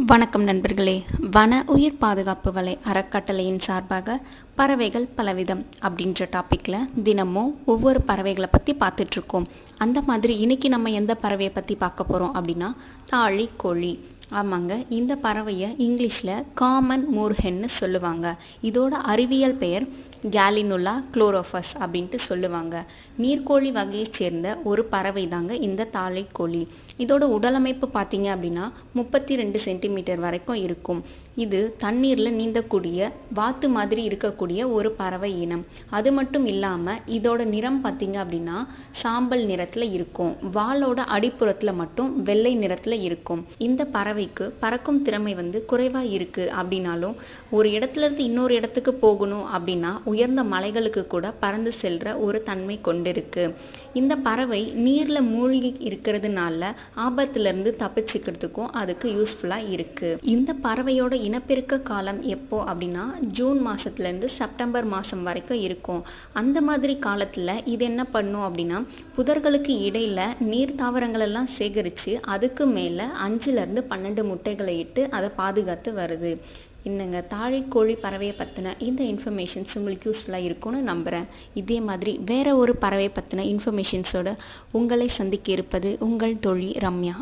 வணக்கம் நண்பர்களே. வன உயிர் பாதுகாப்பு வலை அறக்கட்டளையின் சார்பாக பறவைகள் பலவிதம் அப்படின்ற டாப்பிக்கில் தினமும் ஒவ்வொரு பறவைகளை பற்றி பார்த்துட்ருக்கோம். அந்த மாதிரி இன்றைக்கி நம்ம எந்த பறவையை பற்றி பார்க்க போகிறோம் அப்படின்னா தாழிக்கோழி. ஆமாங்க, இந்த பறவையை இங்கிலீஷில் காமன் மூர்ஹென்னு சொல்லுவாங்க. இதோட அறிவியல் பெயர் கேலினுலா குளோரோஃபஸ் அப்படின்ட்டு சொல்லுவாங்க. நீர்க்கோழி வகையை சேர்ந்த ஒரு பறவை தாங்க இந்த தாழிக்கோழி. இதோட உடலமைப்பு பார்த்தீங்க அப்படின்னா 32 சென்டிமீட்டர் வரைக்கும் இருக்கும். இது தண்ணீரில் நீந்தக்கூடிய வாத்து மாதிரி இருக்கக்கூடிய ஒரு பறவை இனம். அது மட்டும் இல்லாமல் இதோட நிறம் பார்த்தீங்க அப்படின்னா சாம்பல் நிறத்தில் இருக்கும். வாலோட அடிப்புறத்தில் மட்டும் வெள்ளை நிறத்தில் இருக்கும். இந்த பறவைக்கு பறக்கும் திறமை குறைவாக இருக்குது அப்படின்னாலும் ஒரு இடத்துல இருந்து இன்னொரு இடத்துக்கு போகணும் அப்படின்னா உயர்ந்த மலைகளுக்கு கூட பறந்து செல்ற ஒரு தன்மை கொண்டிருக்கு. இந்த பறவை நீரில் மூழ்கி இருக்கிறதுனால ஆபத்திலிருந்து தப்பிச்சுக்கிறதுக்கும் அதுக்கு யூஸ்ஃபுல்லாக இருக்குது. இந்த பறவையோட இனப்பெருக்க காலம் எப்போ அப்படின்னா ஜூன் மாதத்துலேருந்து செப்டம்பர் மாதம் வரைக்கும் இருக்கும். அந்த மாதிரி காலத்தில் இது என்ன பண்ணும் அப்படின்னா புதர்களுக்கு இடையில் நீர் தாவரங்கள் எல்லாம் சேகரித்து அதுக்கு மேலே 5லேருந்து 12 முட்டைகளை இட்டு அதை பாதுகாத்து வருது. என்னங்க, தாழிக்கோழி பறவையை பற்றின இந்த இன்ஃபர்மேஷன்ஸ் உங்களுக்கு யூஸ்ஃபுல்லாக இருக்கும்னு நம்புகிறேன். இதே மாதிரி வேறு ஒரு பறவை பற்றின இன்ஃபர்மேஷன்ஸோடு உங்களை சந்திக்க இருப்பது உங்கள் தோழி ரம்யா.